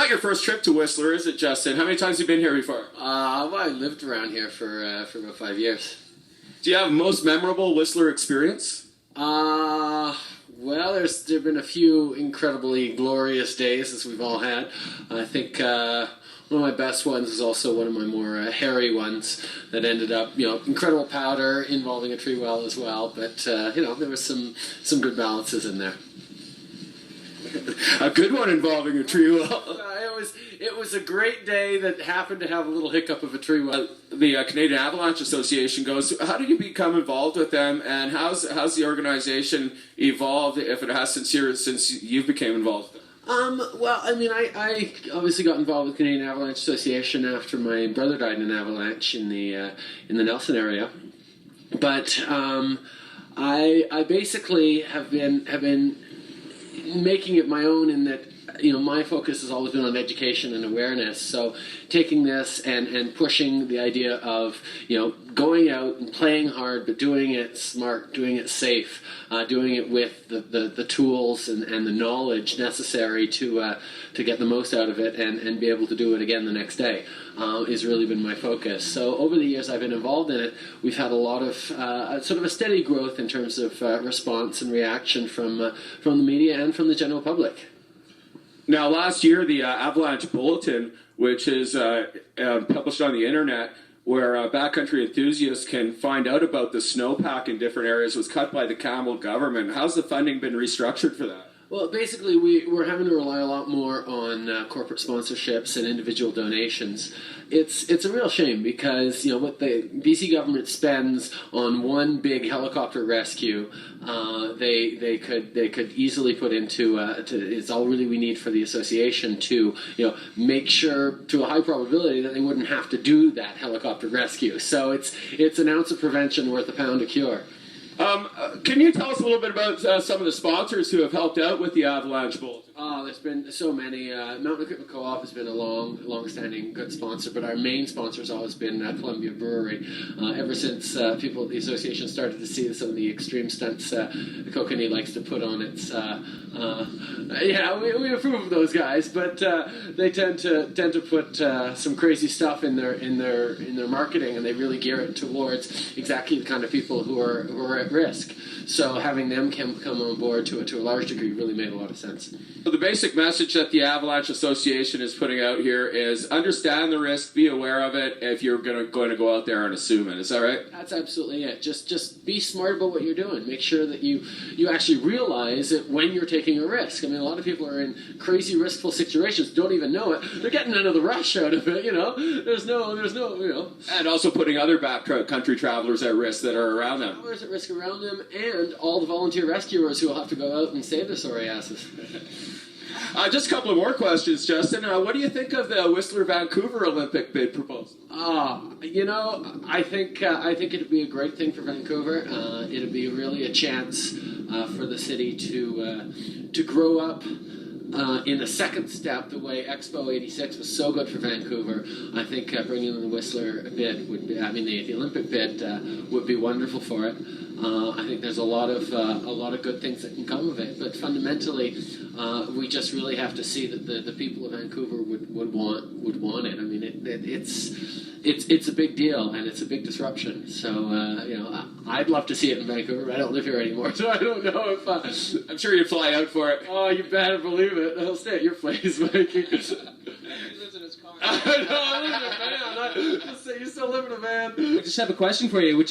not your first trip to Whistler, is it, Justin? How many times have you been here before? Well, I lived around here for about 5 years. Do you have most memorable Whistler experience? Well, there've been a few incredibly glorious days, as we've all had. I think one of my best ones is also one of my more hairy ones that ended up, incredible powder involving a tree well as well. But there was some good balances in there. A good one involving a tree well. It was a great day that happened to have a little hiccup of a tree well. The Canadian Avalanche Association goes. How did you become involved with them, and how's the organization evolved, if it has since you became involved? Well, I obviously got involved with Canadian Avalanche Association after my brother died in an avalanche in the Nelson area, but I basically have been making it my own in that. My focus has always been on education and awareness. So taking this and pushing the idea of, going out and playing hard, but doing it smart, doing it safe, doing it with the tools and the knowledge necessary to get the most out of it and be able to do it again the next day has really been my focus. So over the years I've been involved in it, we've had a lot of sort of a steady growth in terms of response and reaction from the media and from the general public. Now, last year, the Avalanche Bulletin, which is published on the internet, where backcountry enthusiasts can find out about the snowpack in different areas, was cut by the Campbell government. How's the funding been restructured for that? Well, basically, we're having to rely a lot more on corporate sponsorships and individual donations. It's a real shame because what the BC government spends on one big helicopter rescue, they could easily put into it's all really we need for the association to make sure to a high probability that they wouldn't have to do that helicopter rescue. So it's an ounce of prevention worth a pound of cure. Can you tell us a little bit about some of the sponsors who have helped out with the Avalanche Bulletin? There's been so many. Mountain Equipment Co-op has been a long-standing good sponsor, but our main sponsor has always been Columbia Brewery. Ever since people at the association started to see some of the extreme stunts Kokanee likes to put on its, we approve of those guys, but they tend to put some crazy stuff in their marketing, and they really gear it towards exactly the kind of people who are at risk. So having them come on board to a large degree really made a lot of sense. So the basic message that the Avalanche Association is putting out here is understand the risk, be aware of it if you're going to go out there and assume it. Is that right? That's absolutely it. Just be smart about what you're doing. Make sure that you actually realize it when you're taking a risk. I mean, a lot of people are in crazy riskful situations, don't even know it. They're getting another rush out of it, There's no. And also putting other backcountry travelers at risk that are around them. Travelers at risk around them, and all the volunteer rescuers who will have to go out and save their sorry asses. Just a couple of more questions, Justin. What do you think of the Whistler-Vancouver Olympic bid proposal? I think it'd be a great thing for Vancouver. It'd be really a chance for the city to grow up in a second step the way Expo 86 was so good for Vancouver. I think bringing in the Whistler bid would be, the Olympic bid would be wonderful for it. I think there's a lot of good things that can come of it, but fundamentally, we just really have to see that the people of Vancouver would want it. I mean, it's a big deal and it's a big disruption. So I'd love to see it in Vancouver. I don't live here anymore, so I don't know if I'm sure you'd fly out for it. Oh, you better believe it. I'll stay at your place, Mike. He lives in his car. I live in a van. You still live in a van. I just have a question for you.